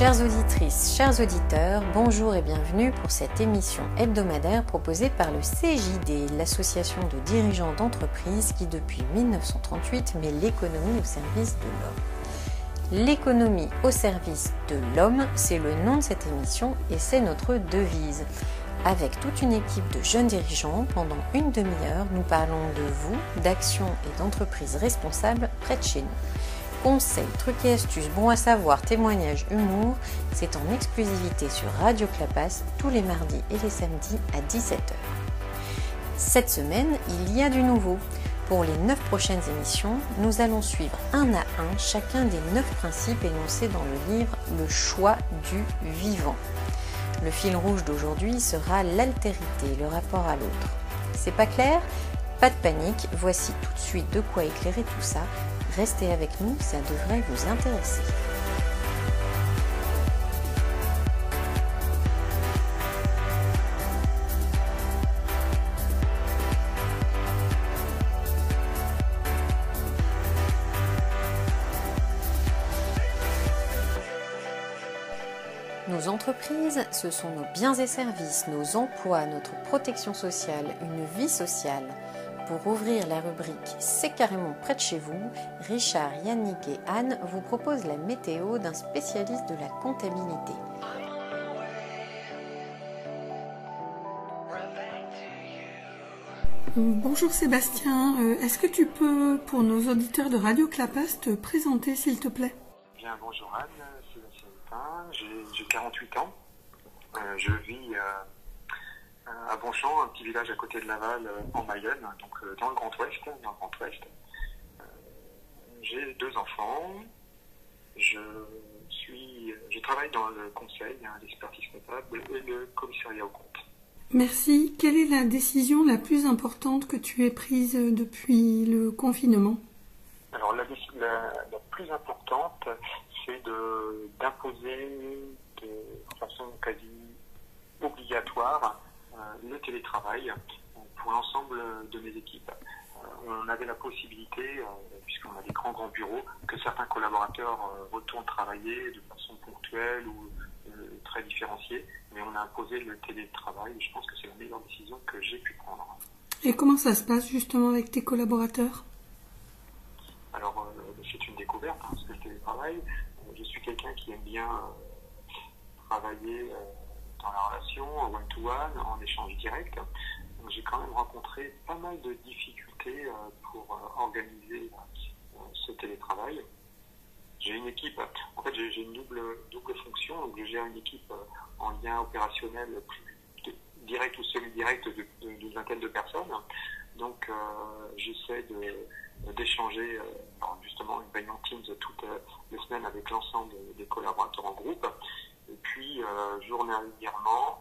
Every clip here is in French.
Chères auditrices, chers auditeurs, bonjour et bienvenue pour cette émission hebdomadaire proposée par le CJD, l'association de dirigeants d'entreprises qui depuis 1938 met l'économie au service de l'homme. L'économie au service de l'homme, c'est le nom de cette émission et c'est notre devise. Avec toute une équipe de jeunes dirigeants, pendant une demi-heure, nous parlons de vous, d'actions et d'entreprises responsables près de chez nous. Conseils, trucs et astuces, bons à savoir, témoignages, humour, c'est en exclusivité sur Radio Clapas tous les mardis et les samedis à 17h. Cette semaine, il y a du nouveau. Pour les 9 prochaines émissions, nous allons suivre un à un chacun des 9 principes énoncés dans le livre Le choix du vivant. Le fil rouge d'aujourd'hui sera l'altérité, le rapport à l'autre. C'est pas clair ? Pas de panique, voici tout de suite de quoi éclairer tout ça. Restez avec nous, ça devrait vous intéresser. Nos entreprises, ce sont nos biens et services, nos emplois, notre protection sociale, une vie sociale. Pour ouvrir la rubrique « C'est carrément près de chez vous », Richard, Yannick et Anne vous proposent la météo d'un spécialiste de la comptabilité. Bonjour Sébastien, est-ce que tu peux, pour nos auditeurs de Radio Clapas, te présenter s'il te plaît ? Bien, bonjour Anne, Sébastien Lupin, j'ai 48 ans, je vis à Bonchamp, un petit village à côté de Laval, en Mayenne, donc dans le Grand Ouest. J'ai 2 enfants, je travaille dans le conseil, l'expertise comptable et le commissariat au compte. Merci. Quelle est la décision la plus importante que tu aies prise depuis le confinement ? Alors la plus importante, c'est d'imposer de façon quasi obligatoire le télétravail pour l'ensemble de mes équipes. On avait la possibilité, puisqu'on a des grands bureaux, que certains collaborateurs retournent travailler de façon ponctuelle ou très différenciée, mais on a imposé le télétravail et je pense que c'est la meilleure décision que j'ai pu prendre. Et comment ça se passe justement avec tes collaborateurs ? Alors, c'est une découverte, parce que le télétravail, je suis quelqu'un qui aime bien travailler dans la relation, en one-to-one, en échange direct. Donc, j'ai quand même rencontré pas mal de difficultés pour organiser ce télétravail. J'ai une équipe, en fait j'ai une double fonction, donc je gère une équipe en lien opérationnel direct ou semi-direct d'une vingtaine de personnes. Donc j'essaie d'échanger justement une réunion Teams toutes les semaines avec l'ensemble des collaborateurs en groupe. Et puis journalièrement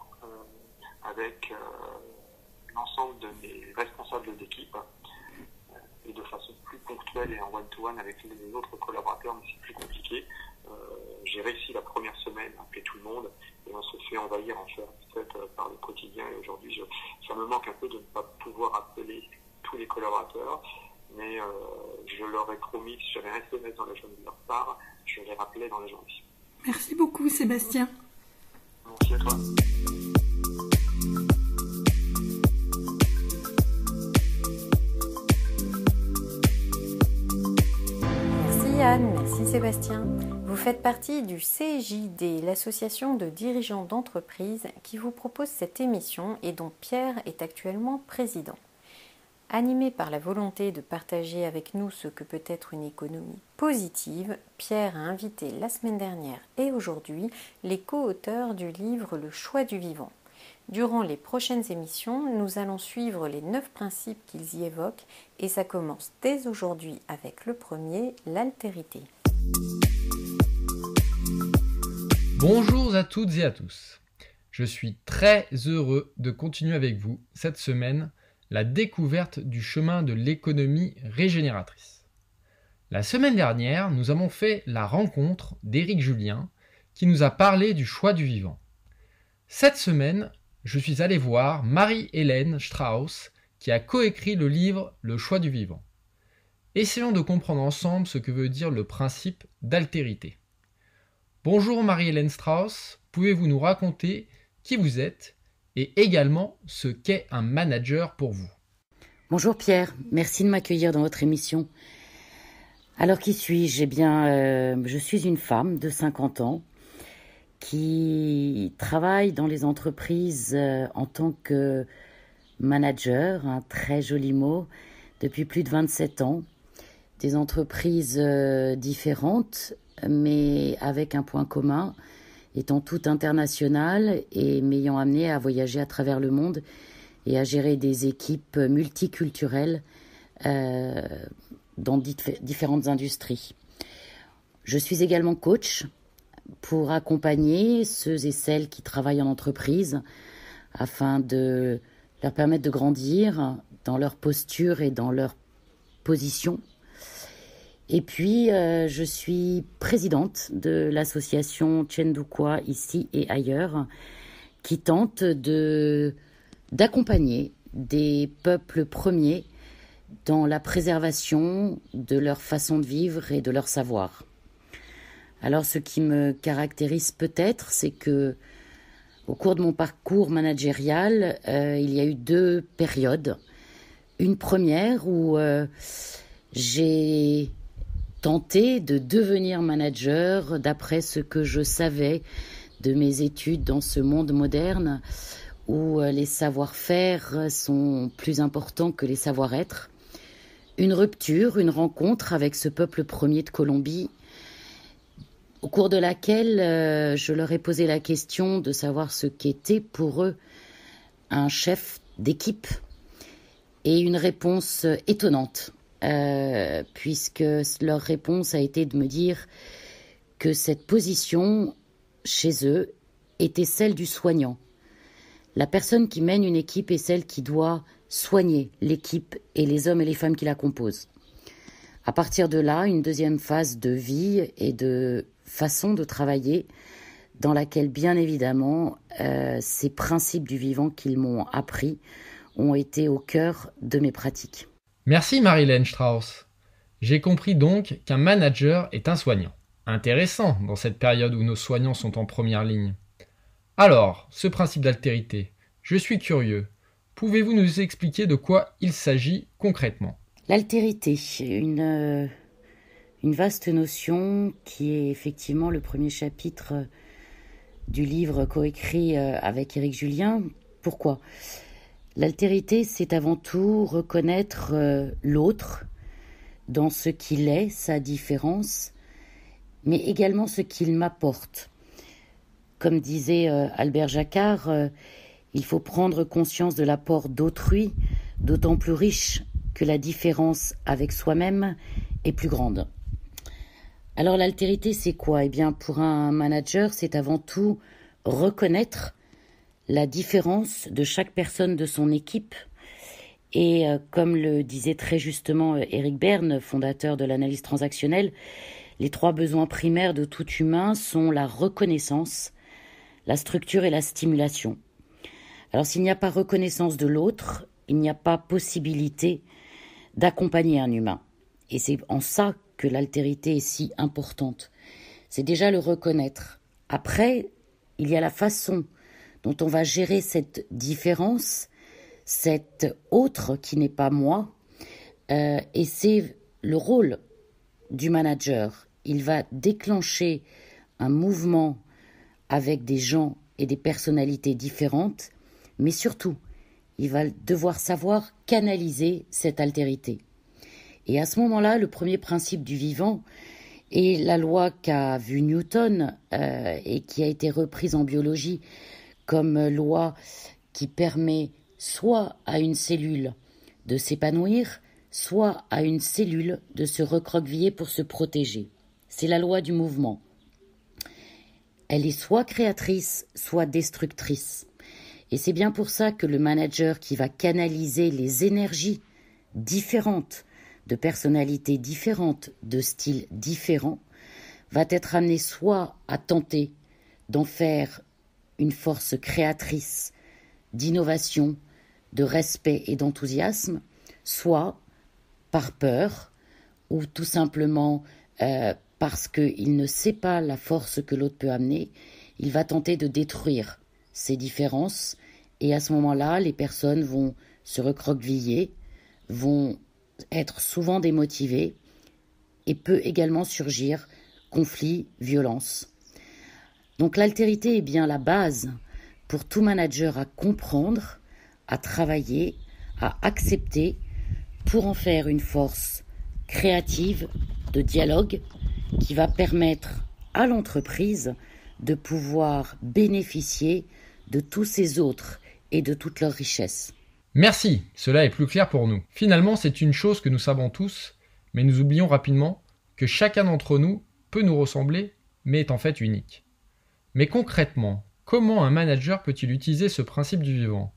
avec l'ensemble de mes responsables d'équipe et de façon plus ponctuelle et en one-to-one avec les autres collaborateurs, mais c'est plus compliqué. J'ai réussi la première semaine à appeler tout le monde et on se fait envahir en fait par le quotidien. Et aujourd'hui, ça me manque un peu de ne pas pouvoir appeler tous les collaborateurs, mais je leur ai promis que si j'avais un SMS dans la journée de leur part, je les rappelais dans la journée. Merci beaucoup Sébastien. Merci à toi. Merci Anne, merci Sébastien. Vous faites partie du CJD, l'association de dirigeants d'entreprises qui vous propose cette émission et dont Pierre est actuellement président. Animé par la volonté de partager avec nous ce que peut être une économie positive, Pierre a invité la semaine dernière et aujourd'hui les co-auteurs du livre Le choix du vivant. Durant les prochaines émissions, nous allons suivre les 9 principes qu'ils y évoquent et ça commence dès aujourd'hui avec le premier, l'altérité. Bonjour à toutes et à tous. Je suis très heureux de continuer avec vous cette semaine la découverte du chemin de l'économie régénératrice. La semaine dernière, nous avons fait la rencontre d'Éric Julien qui nous a parlé du choix du vivant. Cette semaine, je suis allé voir Marie-Hélène Strauss qui a coécrit le livre Le choix du vivant. Essayons de comprendre ensemble ce que veut dire le principe d'altérité. Bonjour Marie-Hélène Strauss, pouvez-vous nous raconter qui vous êtes et également ce qu'est un manager pour vous? Bonjour Pierre, merci de m'accueillir dans votre émission. Alors qui suis-je? Je suis une femme de 50 ans qui travaille dans les entreprises en tant que manager, un très joli mot, depuis plus de 27 ans. Des entreprises différentes, mais avec un point commun, étant toutes internationales et m'ayant amené à voyager à travers le monde et à gérer des équipes multiculturelles dans différentes industries. Je suis également coach pour accompagner ceux et celles qui travaillent en entreprise afin de leur permettre de grandir dans leur posture et dans leur position. Et puis, je suis présidente de l'association Chendukwa ici et ailleurs qui tente d'accompagner des peuples premiers dans la préservation de leur façon de vivre et de leur savoir. Alors, ce qui me caractérise peut-être, c'est que au cours de mon parcours managérial, il y a eu 2 périodes. Une première où j'ai tenté de devenir manager d'après ce que je savais de mes études dans ce monde moderne où les savoir-faire sont plus importants que les savoir-être. Une rupture, une rencontre avec ce peuple premier de Colombie, au cours de laquelle je leur ai posé la question de savoir ce qu'était pour eux un chef d'équipe, et une réponse étonnante, puisque leur réponse a été de me dire que cette position chez eux était celle du soignant. La personne qui mène une équipe est celle qui doit soigner l'équipe et les hommes et les femmes qui la composent. À partir de là, une deuxième phase de vie et de façon de travailler dans laquelle, bien évidemment, ces principes du vivant qu'ils m'ont appris ont été au cœur de mes pratiques. Merci Marie-Hélène Strauss. J'ai compris donc qu'un manager est un soignant. Intéressant dans cette période où nos soignants sont en première ligne. Alors, ce principe d'altérité, je suis curieux. Pouvez-vous nous expliquer de quoi il s'agit concrètement? L'altérité, une vaste notion qui est effectivement le premier chapitre du livre coécrit avec Éric Julien. Pourquoi? L'altérité, c'est avant tout reconnaître l'autre dans ce qu'il est, sa différence, mais également ce qu'il m'apporte. Comme disait Albert Jacquard, il faut prendre conscience de l'apport d'autrui, d'autant plus riche que la différence avec soi-même est plus grande. Alors l'altérité, c'est quoi? Eh bien, pour un manager, c'est avant tout reconnaître la différence de chaque personne de son équipe. Et comme le disait très justement Éric Berne, fondateur de l'analyse transactionnelle, les 3 besoins primaires de tout humain sont la reconnaissance, la structure et la stimulation. Alors s'il n'y a pas reconnaissance de l'autre, il n'y a pas possibilité d'accompagner un humain. Et c'est en ça que l'altérité est si importante. C'est déjà le reconnaître. Après, il y a la façon dont on va gérer cette différence, cet autre qui n'est pas moi, et c'est le rôle du manager. Il va déclencher un mouvement avec des gens et des personnalités différentes, mais surtout, il va devoir savoir canaliser cette altérité. Et à ce moment-là, le premier principe du vivant est la loi qu'a vue Newton et qui a été reprise en biologie comme loi qui permet soit à une cellule de s'épanouir, soit à une cellule de se recroqueviller pour se protéger. C'est la loi du mouvement. Elle est soit créatrice, soit destructrice. Et c'est bien pour ça que le manager qui va canaliser les énergies différentes, de personnalités différentes, de styles différents, va être amené soit à tenter d'en faire une force créatrice, d'innovation, de respect et d'enthousiasme, soit par peur ou tout simplement parce qu'il ne sait pas la force que l'autre peut amener, il va tenter de détruire ces différences. Et à ce moment-là, les personnes vont se recroqueviller, vont être souvent démotivées et peut également surgir conflit, violence. Donc l'altérité est bien la base pour tout manager à comprendre, à travailler, à accepter pour en faire une force créative de dialogue qui va permettre à l'entreprise de pouvoir bénéficier de tous ces autres et de toute leur richesse. Merci, cela est plus clair pour nous. Finalement, c'est une chose que nous savons tous, mais nous oublions rapidement que chacun d'entre nous peut nous ressembler, mais est en fait unique. Mais concrètement, comment un manager peut-il utiliser ce principe du vivant,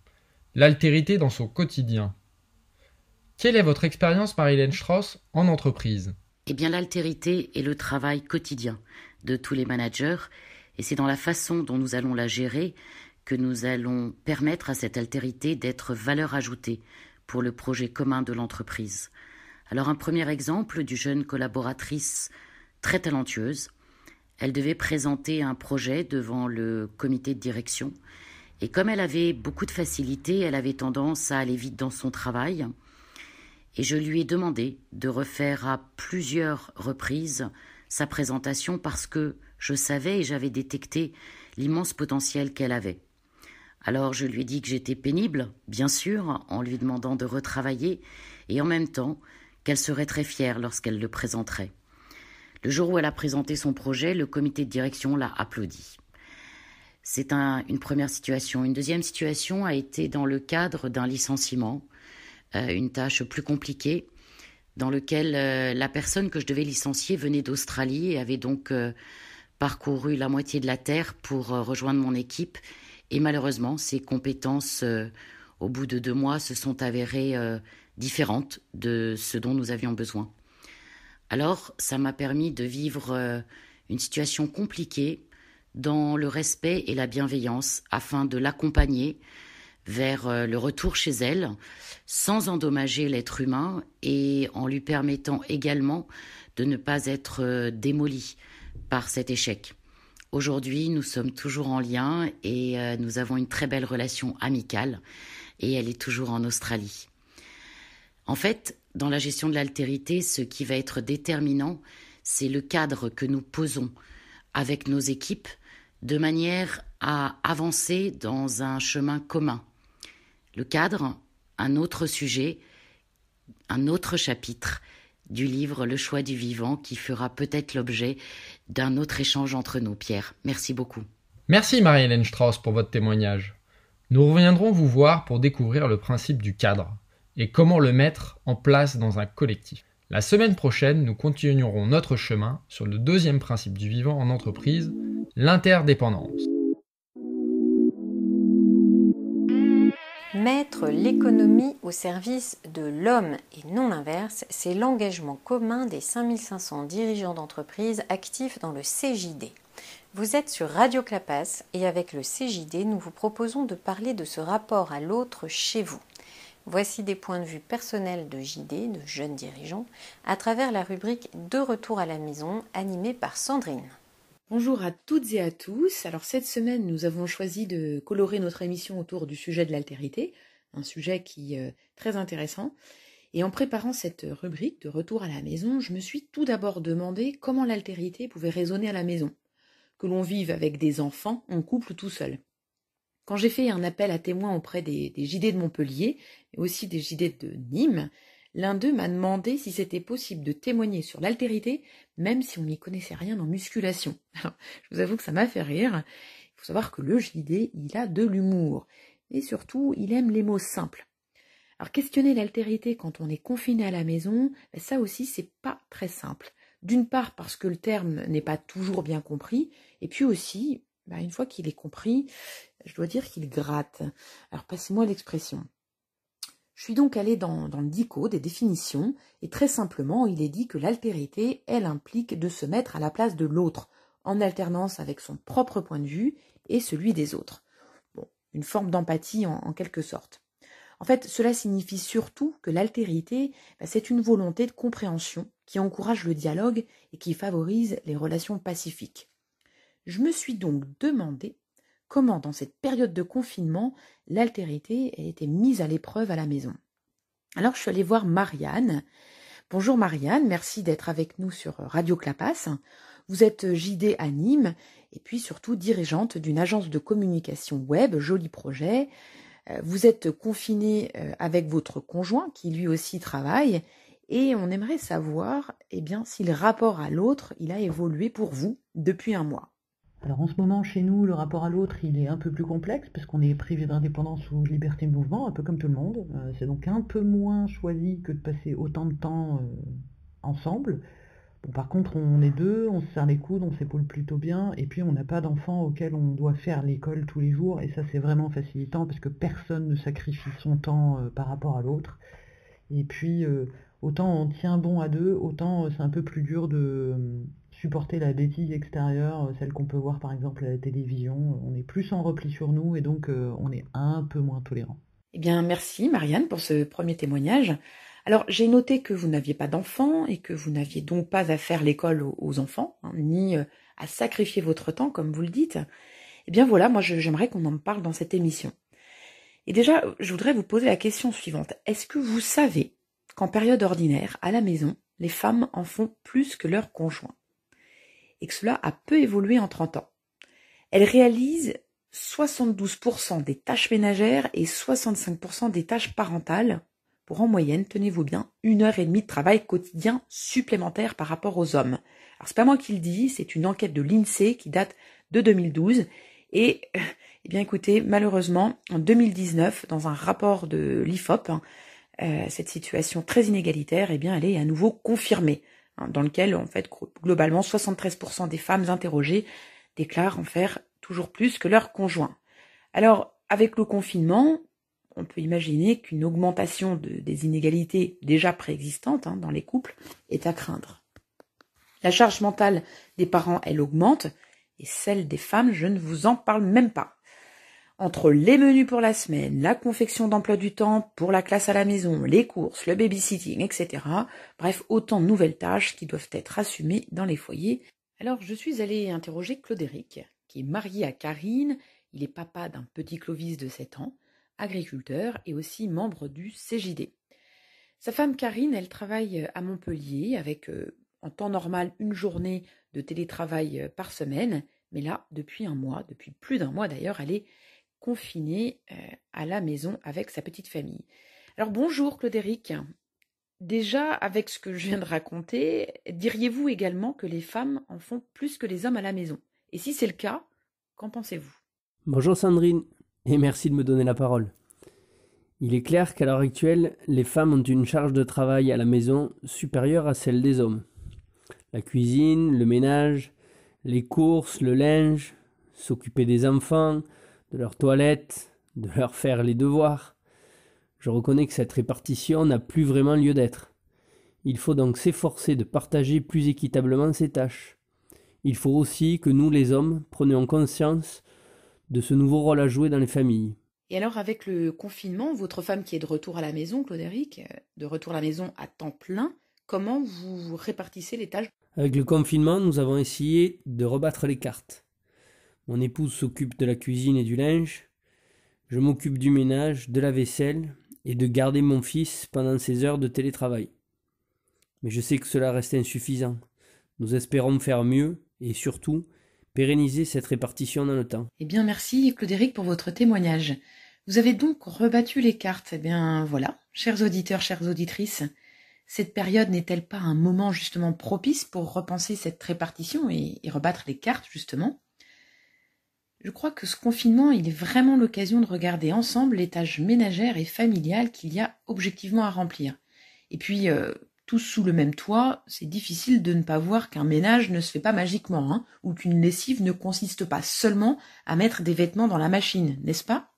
l'altérité dans son quotidien? Quelle est votre expérience, Marie-Hélène Strauss, en entreprise? Eh bien, l'altérité est le travail quotidien de tous les managers, et c'est dans la façon dont nous allons la gérer que nous allons permettre à cette altérité d'être valeur ajoutée pour le projet commun de l'entreprise. Alors, un premier exemple d'une jeune collaboratrice très talentueuse. Elle devait présenter un projet devant le comité de direction. Et comme elle avait beaucoup de facilité, elle avait tendance à aller vite dans son travail. Et je lui ai demandé de refaire à plusieurs reprises sa présentation parce que je savais et j'avais détecté l'immense potentiel qu'elle avait. Alors je lui ai dit que j'étais pénible, bien sûr, en lui demandant de retravailler et en même temps qu'elle serait très fière lorsqu'elle le présenterait. Le jour où elle a présenté son projet, le comité de direction l'a applaudi. C'est une première situation. Une deuxième situation a été dans le cadre d'un licenciement, une tâche plus compliquée, dans lequel la personne que je devais licencier venait d'Australie et avait donc parcouru la moitié de la Terre pour rejoindre mon équipe. Et malheureusement, ses compétences, au bout de 2 mois, se sont avérées différentes de ce dont nous avions besoin. Alors, ça m'a permis de vivre une situation compliquée dans le respect et la bienveillance afin de l'accompagner vers le retour chez elle sans endommager l'être humain et en lui permettant également de ne pas être démoli par cet échec. Aujourd'hui, nous sommes toujours en lien et nous avons une très belle relation amicale et elle est toujours en Australie. En fait, dans la gestion de l'altérité, ce qui va être déterminant, c'est le cadre que nous posons avec nos équipes de manière à avancer dans un chemin commun. Le cadre, un autre sujet, un autre chapitre du livre Le choix du vivant qui fera peut-être l'objet d'un autre échange entre nous, Pierre. Merci beaucoup. Merci Marie-Hélène Strauss pour votre témoignage. Nous reviendrons vous voir pour découvrir le principe du cadre et comment le mettre en place dans un collectif. La semaine prochaine, nous continuerons notre chemin sur le deuxième principe du vivant en entreprise, l'interdépendance. Mettre l'économie au service de l'homme et non l'inverse, c'est l'engagement commun des 5500 dirigeants d'entreprise actifs dans le CJD. Vous êtes sur Radio Clapas et avec le CJD, nous vous proposons de parler de ce rapport à l'autre chez vous. Voici des points de vue personnels de JD, de jeunes dirigeants, à travers la rubrique De retour à la maison, animée par Sandrine. Bonjour à toutes et à tous. Alors cette semaine, nous avons choisi de colorer notre émission autour du sujet de l'altérité, un sujet qui est très intéressant. Et en préparant cette rubrique de retour à la maison, je me suis tout d'abord demandé comment l'altérité pouvait résonner à la maison. Que l'on vive avec des enfants, en couple ou tout seul. Quand j'ai fait un appel à témoins auprès des JD de Montpellier, et aussi des JD de Nîmes, l'un d'eux m'a demandé si c'était possible de témoigner sur l'altérité, même si on n'y connaissait rien en musculation. Alors, je vous avoue que ça m'a fait rire. Il faut savoir que le JD, il a de l'humour. Et surtout, il aime les mots simples. Alors, questionner l'altérité quand on est confiné à la maison, ça aussi, c'est pas très simple. D'une part, parce que le terme n'est pas toujours bien compris, et puis aussi, une fois qu'il est compris, je dois dire qu'il gratte. Alors, passez-moi l'expression. Je suis donc allée dans le dico des définitions, et très simplement, il est dit que l'altérité, elle implique de se mettre à la place de l'autre, en alternance avec son propre point de vue et celui des autres. Bon, une forme d'empathie en quelque sorte. En fait, cela signifie surtout que l'altérité, c'est une volonté de compréhension qui encourage le dialogue et qui favorise les relations pacifiques. Je me suis donc demandé comment, dans cette période de confinement, l'altérité a été mise à l'épreuve à la maison. Alors, je suis allée voir Marianne. Bonjour Marianne, merci d'être avec nous sur Radio Clapas. Vous êtes JD à Nîmes et puis surtout dirigeante d'une agence de communication web, Joli Projet. Vous êtes confinée avec votre conjoint qui lui aussi travaille et on aimerait savoir si le rapport à l'autre il a évolué pour vous depuis un mois. Alors en ce moment, chez nous, le rapport à l'autre, il est un peu plus complexe parce qu'on est privé d'indépendance ou de liberté de mouvement, un peu comme tout le monde. C'est donc un peu moins choisi que de passer autant de temps ensemble. Bon, par contre, on est deux, on se serre les coudes, on s'épaule plutôt bien, et puis on n'a pas d'enfants auxquels on doit faire l'école tous les jours, et ça c'est vraiment facilitant parce que personne ne sacrifie son temps par rapport à l'autre. Et puis, autant on tient bon à deux, autant c'est un peu plus dur de supporter la bêtise extérieure, celle qu'on peut voir par exemple à la télévision. On est plus en repli sur nous et donc on est un peu moins tolérant. Eh bien, merci Marianne pour ce premier témoignage. Alors, j'ai noté que vous n'aviez pas d'enfants et que vous n'aviez donc pas à faire l'école aux enfants, ni à sacrifier votre temps, comme vous le dites. Eh bien voilà, moi j'aimerais qu'on en parle dans cette émission. Et déjà, je voudrais vous poser la question suivante. Est-ce que vous savez qu'en période ordinaire, à la maison, les femmes en font plus que leurs conjoints ? Et que cela a peu évolué en 30 ans. Elles réalisent 72% des tâches ménagères et 65% des tâches parentales pour en moyenne, tenez-vous bien, 1h30 de travail quotidien supplémentaire par rapport aux hommes. Alors c'est pas moi qui le dis, c'est une enquête de l'INSEE qui date de 2012 et écoutez, malheureusement, en 2019, dans un rapport de l'IFOP, cette situation très inégalitaire, elle est à nouveau confirmée. Dans lequel, en fait, globalement, 73% des femmes interrogées déclarent en faire toujours plus que leurs conjoints. Alors, avec le confinement, on peut imaginer qu'une augmentation des inégalités déjà préexistantes dans les couples est à craindre. La charge mentale des parents, elle augmente, et celle des femmes, je ne vous en parle même pas. Entre les menus pour la semaine, la confection d'emploi du temps pour la classe à la maison, les courses, le babysitting, etc. Bref, autant de nouvelles tâches qui doivent être assumées dans les foyers. Alors, je suis allée interroger Claude-Éric, qui est marié à Karine. Il est papa d'un petit Clovis de 7 ans, agriculteur et aussi membre du CJD. Sa femme Karine, elle travaille à Montpellier avec, en temps normal, une journée de télétravail par semaine. Mais là, depuis plus d'un mois d'ailleurs, elle est confinée à la maison avec sa petite famille. Alors bonjour Claude-Éric. Déjà, avec ce que je viens de raconter, diriez-vous également que les femmes en font plus que les hommes à la maison ? Et si c'est le cas, qu'en pensez-vous ? Bonjour Sandrine, et merci de me donner la parole. Il est clair qu'à l'heure actuelle, les femmes ont une charge de travail à la maison supérieure à celle des hommes. La cuisine, le ménage, les courses, le linge, s'occuper des enfants, de leurs toilettes, de leur faire les devoirs. Je reconnais que cette répartition n'a plus vraiment lieu d'être. Il faut donc s'efforcer de partager plus équitablement ces tâches. Il faut aussi que nous, les hommes, prenions conscience de ce nouveau rôle à jouer dans les familles. Et alors, avec le confinement, votre femme qui est de retour à la maison, Claude-Éric, de retour à la maison à temps plein, comment vous répartissez les tâches ? Avec le confinement, nous avons essayé de rebattre les cartes. Mon épouse s'occupe de la cuisine et du linge. Je m'occupe du ménage, de la vaisselle et de garder mon fils pendant ses heures de télétravail. Mais je sais que cela reste insuffisant. Nous espérons faire mieux et surtout pérenniser cette répartition dans le temps. Eh bien, merci Claude-Éric pour votre témoignage. Vous avez donc rebattu les cartes. Eh bien, voilà, chers auditeurs, chères auditrices, cette période n'est-elle pas un moment justement propice pour repenser cette répartition et rebattre les cartes, justement ? Je crois que ce confinement, il est vraiment l'occasion de regarder ensemble les tâches ménagères et familiales qu'il y a objectivement à remplir. Et puis, tous sous le même toit, c'est difficile de ne pas voir qu'un ménage ne se fait pas magiquement, ou qu'une lessive ne consiste pas seulement à mettre des vêtements dans la machine, n'est-ce pas ?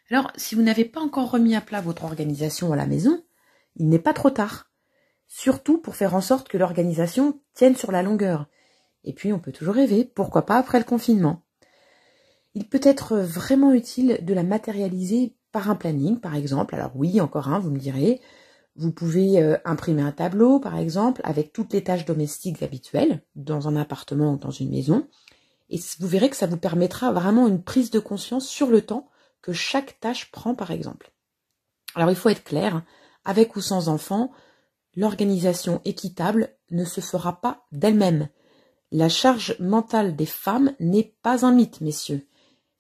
Alors, si vous n'avez pas encore remis à plat votre organisation à la maison, il n'est pas trop tard. Surtout pour faire en sorte que l'organisation tienne sur la longueur. Et puis, on peut toujours rêver, pourquoi pas après le confinement. Il peut être vraiment utile de la matérialiser par un planning, par exemple. Alors oui, encore un, vous me direz. Vous pouvez imprimer un tableau, par exemple, avec toutes les tâches domestiques habituelles, dans un appartement ou dans une maison, et vous verrez que ça vous permettra vraiment une prise de conscience sur le temps que chaque tâche prend, par exemple. Alors, il faut être clair, avec ou sans enfants, l'organisation équitable ne se fera pas d'elle-même. La charge mentale des femmes n'est pas un mythe, messieurs.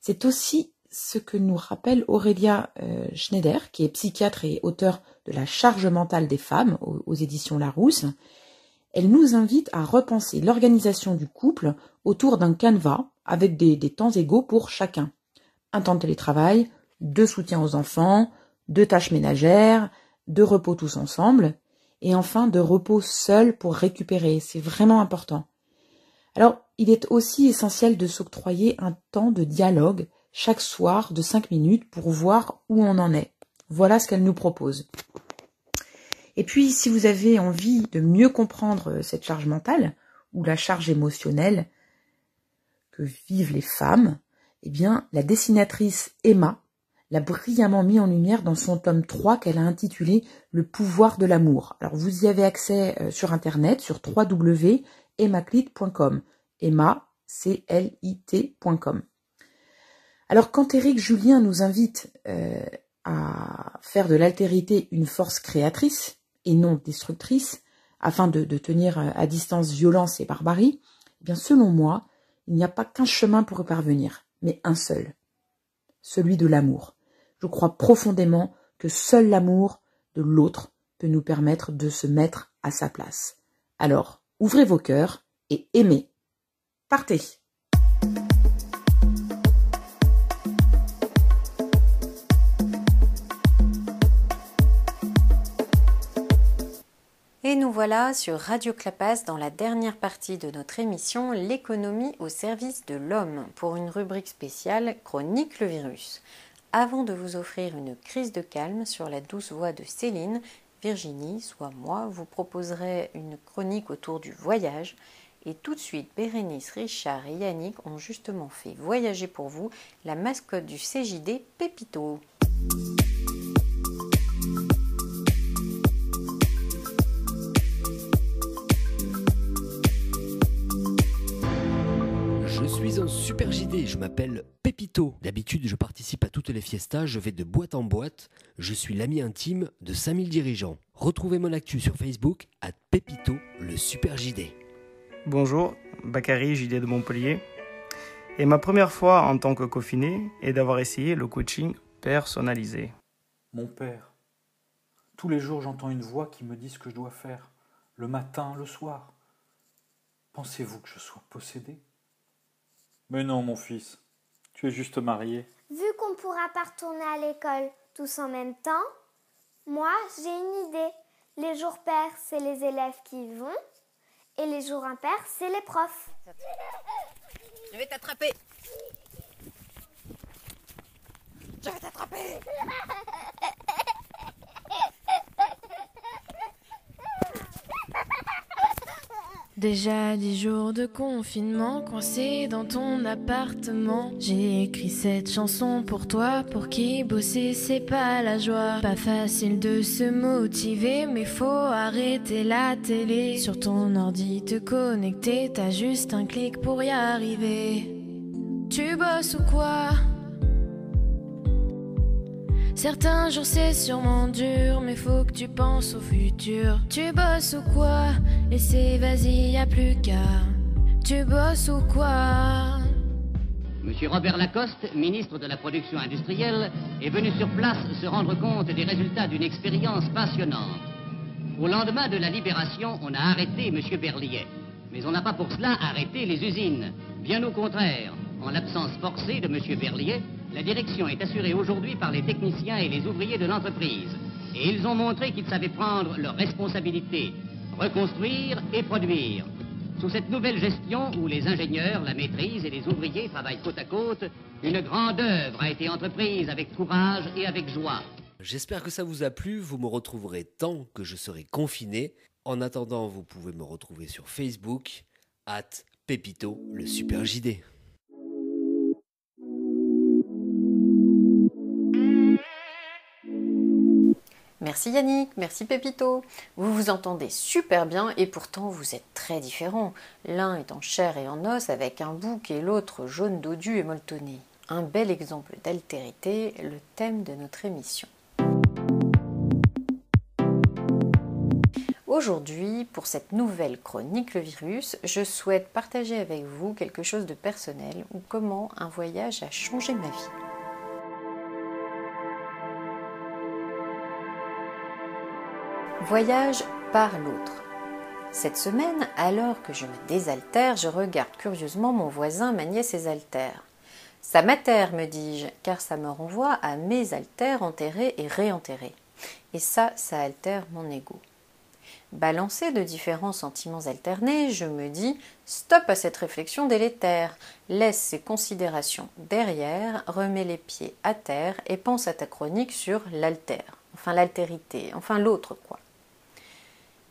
C'est aussi ce que nous rappelle Aurélia Schneider, qui est psychiatre et auteure de La charge mentale des femmes aux éditions Larousse. Elle nous invite à repenser l'organisation du couple autour d'un canevas avec des temps égaux pour chacun. Un temps de télétravail, 2 soutiens aux enfants, 2 tâches ménagères, 2 repos tous ensemble, et enfin de repos seul pour récupérer. C'est vraiment important. Alors, il est aussi essentiel de s'octroyer un temps de dialogue chaque soir de 5 minutes pour voir où on en est. Voilà ce qu'elle nous propose. Et puis, si vous avez envie de mieux comprendre cette charge mentale ou la charge émotionnelle que vivent les femmes, eh bien, la dessinatrice Emma l'a brillamment mis en lumière dans son tome 3 qu'elle a intitulé « Le pouvoir de l'amour ». Alors, vous y avez accès sur Internet, sur www.emmaclit.com. Emma, C-L-I-T.com. Alors, quand Éric Julien nous invite à faire de l'altérité une force créatrice et non destructrice, afin de tenir à distance violence et barbarie, eh bien, selon moi, il n'y a pas qu'un chemin pour y parvenir, mais un seul, celui de l'amour. Je crois profondément que seul l'amour de l'autre peut nous permettre de se mettre à sa place. Alors, ouvrez vos cœurs et aimez. Partez! Et nous voilà sur Radio Clapas dans la dernière partie de notre émission « L'économie au service de l'homme » pour une rubrique spéciale « Chronique le virus ». Avant de vous offrir une crise de calme sur la douce voix de Céline, Virginie, soit moi, vous proposerai une chronique autour du voyage. Et tout de suite, Bérénice, Richard et Yannick ont justement fait voyager pour vous la mascotte du CJD, Pépito. Je suis un super JD, je m'appelle Pépito. D'habitude, je participe à toutes les fiestas, je vais de boîte en boîte. Je suis l'ami intime de 5000 dirigeants. Retrouvez mon actu sur Facebook @Pépito, le super JD. Bonjour, Bakary, JD de Montpellier. Et ma première fois en tant que confiné est d'avoir essayé le coaching personnalisé. Mon père, tous les jours j'entends une voix qui me dit ce que je dois faire, le matin, le soir. Pensez-vous que je sois possédé ? Mais non, mon fils, tu es juste marié. Vu qu'on ne pourra pas retourner à l'école tous en même temps, moi j'ai une idée. Les jours pairs, c'est les élèves qui y vont, et les jours impairs, c'est les profs. Je vais t'attraper. Je vais t'attraper. Déjà 10 jours de confinement, coincé dans ton appartement. J'ai écrit cette chanson pour toi, pour qui bosser c'est pas la joie. Pas facile de se motiver, mais faut arrêter la télé. Sur ton ordi te connecter, t'as juste un clic pour y arriver. Tu bosses ou quoi ? Certains jours c'est sûrement dur, mais faut que tu penses au futur. Tu bosses ou quoi? Et c'est vas-y, y a plus qu'à. Tu bosses ou quoi? Monsieur Robert Lacoste, ministre de la Production industrielle, est venu sur place se rendre compte des résultats d'une expérience passionnante. Au lendemain de la libération, on a arrêté Monsieur Berliet. Mais on n'a pas pour cela arrêté les usines. Bien au contraire, en l'absence forcée de Monsieur Berliet, la direction est assurée aujourd'hui par les techniciens et les ouvriers de l'entreprise. Et ils ont montré qu'ils savaient prendre leurs responsabilités, reconstruire et produire. Sous cette nouvelle gestion où les ingénieurs, la maîtrise et les ouvriers travaillent côte à côte, une grande œuvre a été entreprise avec courage et avec joie. J'espère que ça vous a plu, vous me retrouverez tant que je serai confiné. En attendant, vous pouvez me retrouver sur Facebook, @Pépito, le super JD. Merci Yannick, merci Pépito. Vous vous entendez super bien et pourtant vous êtes très différents. L'un est en chair et en os avec un bouc et l'autre jaune dodu et molletonné. Un bel exemple d'altérité, le thème de notre émission. Aujourd'hui, pour cette nouvelle chronique Le Virus, je souhaite partager avec vous quelque chose de personnel ou comment un voyage a changé ma vie. Voyage par l'autre. Cette semaine, alors que je me désaltère, je regarde curieusement mon voisin manier ses haltères. Ça m'atterre, me dis-je, car ça me renvoie à mes haltères enterrés et réenterrés. Et ça altère mon ego. Balancé de différents sentiments alternés, je me dis « Stop à cette réflexion délétère, laisse ces considérations derrière, remets les pieds à terre et pense à ta chronique sur l'altère, enfin l'altérité, enfin l'autre quoi. »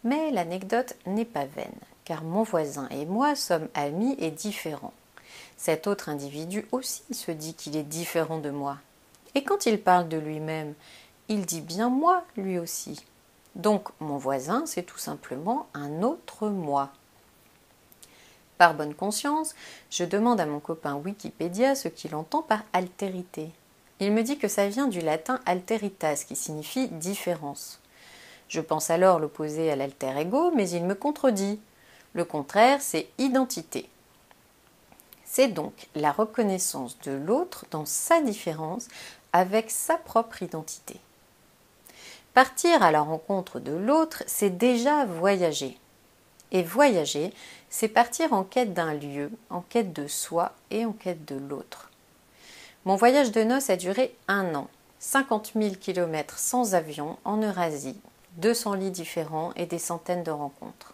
Mais l'anecdote n'est pas vaine, car mon voisin et moi sommes amis et différents. Cet autre individu aussi se dit qu'il est différent de moi. Et quand il parle de lui-même, il dit bien moi lui aussi. Donc mon voisin, c'est tout simplement un autre moi. Par bonne conscience, je demande à mon copain Wikipédia ce qu'il entend par altérité. Il me dit que ça vient du latin alteritas, qui signifie différence. Je pense alors l'opposer à l'alter ego, mais il me contredit. Le contraire, c'est identité. C'est donc la reconnaissance de l'autre dans sa différence avec sa propre identité. Partir à la rencontre de l'autre, c'est déjà voyager. Et voyager, c'est partir en quête d'un lieu, en quête de soi et en quête de l'autre. Mon voyage de noces a duré 1 an, 50 000 km sans avion en Eurasie, 200 lits différents et des centaines de rencontres.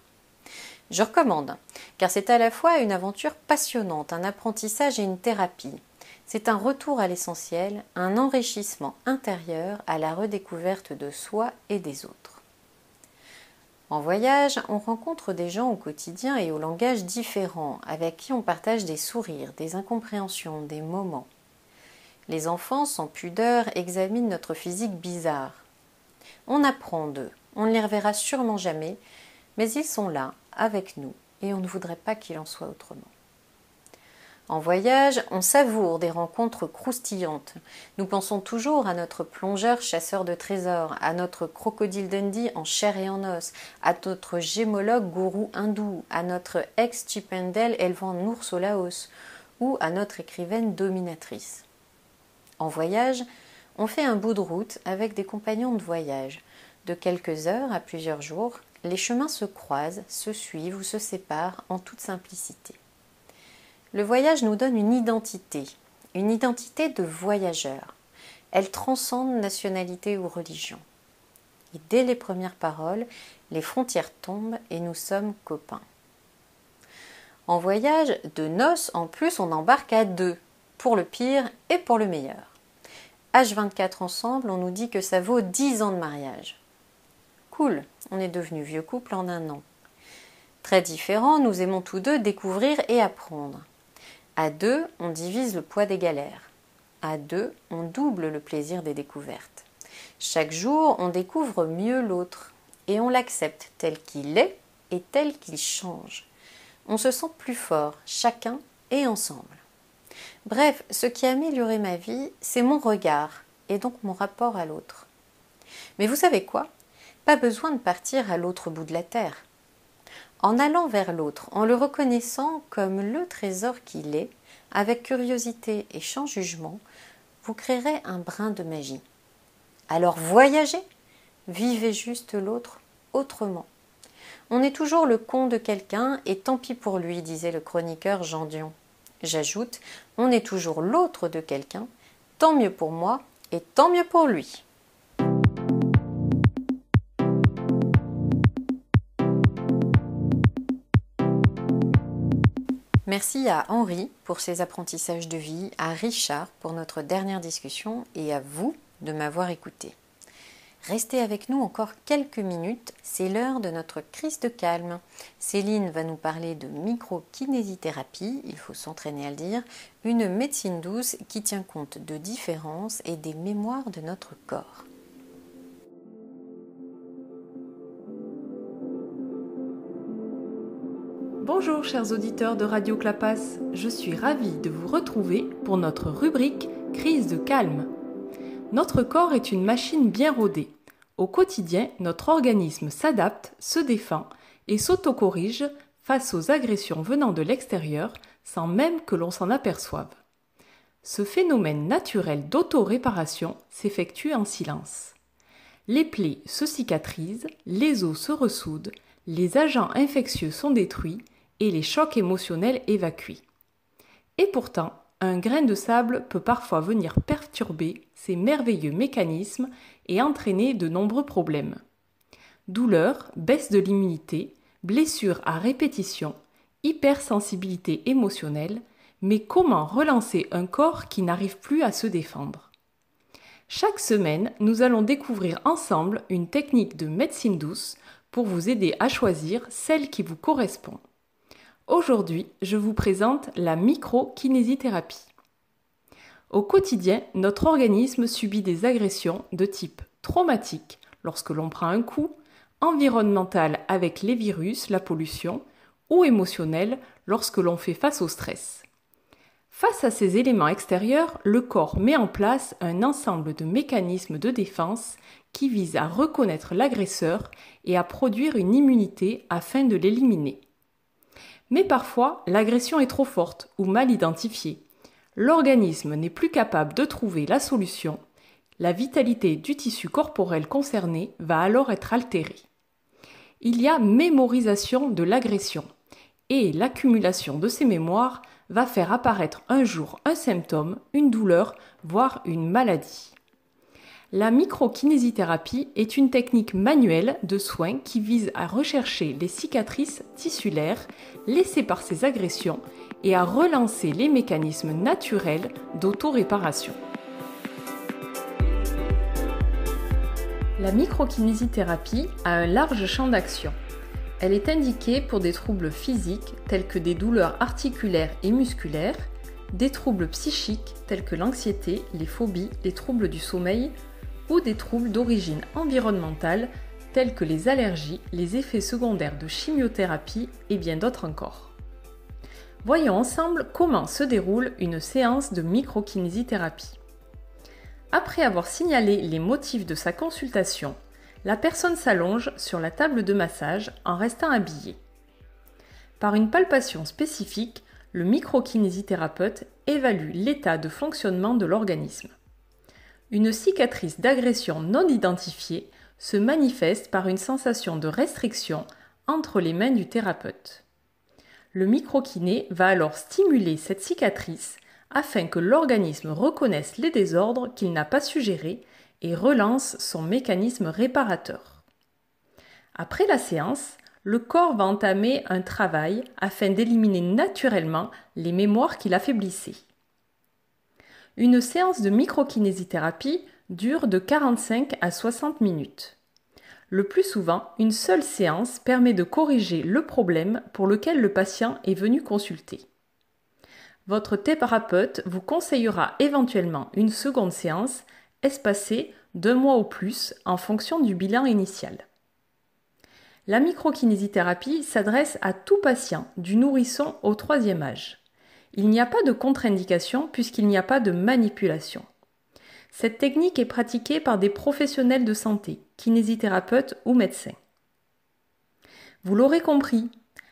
Je recommande, car c'est à la fois une aventure passionnante, un apprentissage et une thérapie. C'est un retour à l'essentiel, un enrichissement intérieur à la redécouverte de soi et des autres. En voyage, on rencontre des gens au quotidien et au langage différent, avec qui on partage des sourires, des incompréhensions, des moments. Les enfants, sans pudeur, examinent notre physique bizarre. On apprend d'eux, on ne les reverra sûrement jamais, mais ils sont là, avec nous, et on ne voudrait pas qu'il en soit autrement. En voyage, on savoure des rencontres croustillantes. Nous pensons toujours à notre plongeur chasseur de trésors, à notre crocodile Dundee en chair et en os, à notre gémologue gourou hindou, à notre ex-Chippendale élevant un ours au Laos, ou à notre écrivaine dominatrice. En voyage, on fait un bout de route avec des compagnons de voyage. De quelques heures à plusieurs jours, les chemins se croisent, se suivent ou se séparent en toute simplicité. Le voyage nous donne une identité de voyageur. Elle transcende nationalité ou religion. Et dès les premières paroles, les frontières tombent et nous sommes copains. En voyage de noces, en plus, on embarque à 2, pour le pire et pour le meilleur. H24 ensemble, on nous dit que ça vaut 10 ans de mariage. Cool, on est devenus vieux couple en 1 an. Très différents, nous aimons tous deux découvrir et apprendre. À 2, on divise le poids des galères. À 2, on double le plaisir des découvertes. Chaque jour, on découvre mieux l'autre et on l'accepte tel qu'il est et tel qu'il change. On se sent plus fort, chacun et ensemble. Bref, ce qui a amélioré ma vie, c'est mon regard et donc mon rapport à l'autre. Mais vous savez quoi ? Pas besoin de partir à l'autre bout de la terre. En allant vers l'autre, en le reconnaissant comme le trésor qu'il est, avec curiosité et sans jugement, vous créerez un brin de magie. Alors voyagez, vivez juste l'autre autrement. On est toujours le con de quelqu'un et tant pis pour lui, disait le chroniqueur Jean Dion. J'ajoute, on est toujours l'autre de quelqu'un, tant mieux pour moi et tant mieux pour lui. Merci à Henri pour ses apprentissages de vie, à Richard pour notre dernière discussion et à vous de m'avoir écouté. Restez avec nous encore quelques minutes, c'est l'heure de notre crise de calme. Céline va nous parler de microkinésithérapie, il faut s'entraîner à le dire, une médecine douce qui tient compte de différences et des mémoires de notre corps. Bonjour chers auditeurs de Radio Clapas, je suis ravie de vous retrouver pour notre rubrique Crise de calme. Notre corps est une machine bien rodée. Au quotidien, notre organisme s'adapte, se défend et s'autocorrige face aux agressions venant de l'extérieur sans même que l'on s'en aperçoive. Ce phénomène naturel d'auto-réparation s'effectue en silence. Les plaies se cicatrisent, les os se ressoudent, les agents infectieux sont détruits et les chocs émotionnels évacués. Et pourtant, un grain de sable peut parfois venir perturber ces merveilleux mécanismes et entraîner de nombreux problèmes. Douleurs, baisse de l'immunité, blessures à répétition, hypersensibilité émotionnelle, mais comment relancer un corps qui n'arrive plus à se défendre ? Chaque semaine, nous allons découvrir ensemble une technique de médecine douce pour vous aider à choisir celle qui vous correspond. Aujourd'hui, je vous présente la microkinésithérapie. Au quotidien, notre organisme subit des agressions de type traumatique lorsque l'on prend un coup, environnemental avec les virus, la pollution, ou émotionnel lorsque l'on fait face au stress. Face à ces éléments extérieurs, le corps met en place un ensemble de mécanismes de défense qui visent à reconnaître l'agresseur et à produire une immunité afin de l'éliminer. Mais parfois, l'agression est trop forte ou mal identifiée. L'organisme n'est plus capable de trouver la solution. La vitalité du tissu corporel concerné va alors être altérée. Il y a mémorisation de l'agression et l'accumulation de ces mémoires va faire apparaître un jour un symptôme, une douleur, voire une maladie. La microkinésithérapie est une technique manuelle de soins qui vise à rechercher les cicatrices tissulaires laissées par ces agressions et à relancer les mécanismes naturels d'auto-réparation. La microkinésithérapie a un large champ d'action. Elle est indiquée pour des troubles physiques tels que des douleurs articulaires et musculaires, des troubles psychiques tels que l'anxiété, les phobies, les troubles du sommeil ou des troubles d'origine environnementale tels que les allergies, les effets secondaires de chimiothérapie et bien d'autres encore. Voyons ensemble comment se déroule une séance de microkinésithérapie. Après avoir signalé les motifs de sa consultation, la personne s'allonge sur la table de massage en restant habillée. Par une palpation spécifique, le microkinésithérapeute évalue l'état de fonctionnement de l'organisme. Une cicatrice d'agression non identifiée se manifeste par une sensation de restriction entre les mains du thérapeute. Le microkiné va alors stimuler cette cicatrice afin que l'organisme reconnaisse les désordres qu'il n'a pas su gérer et relance son mécanisme réparateur. Après la séance, le corps va entamer un travail afin d'éliminer naturellement les mémoires qui l'affaiblissaient. Une séance de microkinésithérapie dure de 45 à 60 minutes. Le plus souvent, une seule séance permet de corriger le problème pour lequel le patient est venu consulter. Votre thérapeute vous conseillera éventuellement une seconde séance espacée d'1 mois ou plus en fonction du bilan initial. La microkinésithérapie s'adresse à tout patient, du nourrisson au 3e âge. Il n'y a pas de contre-indication puisqu'il n'y a pas de manipulation. Cette technique est pratiquée par des professionnels de santé, kinésithérapeutes ou médecins. Vous l'aurez compris,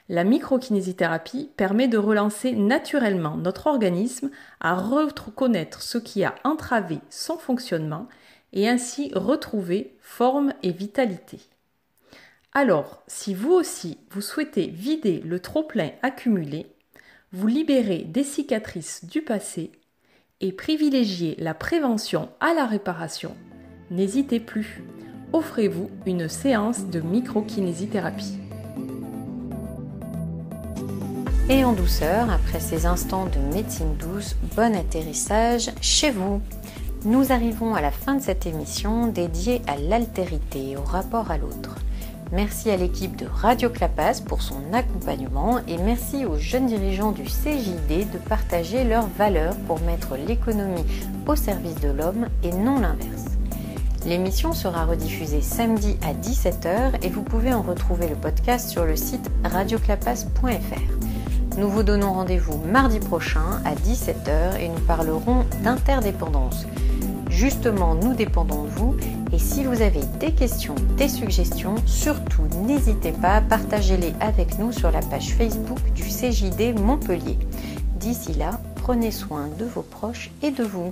la microkinésithérapie permet de relancer naturellement notre organisme à reconnaître ce qui a entravé son fonctionnement et ainsi retrouver forme et vitalité. Alors, si vous aussi vous souhaitez vider le trop-plein accumulé, vous libérer des cicatrices du passé et privilégier la prévention à la réparation, n'hésitez plus, offrez-vous une séance de microkinésithérapie. Et en douceur, après ces instants de médecine douce, bon atterrissage chez vous. Nous arrivons à la fin de cette émission dédiée à l'altérité, au rapport à l'autre. Merci à l'équipe de Radio Clapas pour son accompagnement et merci aux jeunes dirigeants du CJD de partager leurs valeurs pour mettre l'économie au service de l'homme et non l'inverse. L'émission sera rediffusée samedi à 17h et vous pouvez en retrouver le podcast sur le site radioclapas.fr. Nous vous donnons rendez-vous mardi prochain à 17h et nous parlerons d'interdépendance. Justement, nous dépendons de vous et si vous avez des questions, des suggestions, surtout n'hésitez pas à partager-les avec nous sur la page Facebook du CJD Montpellier. D'ici là, prenez soin de vos proches et de vous.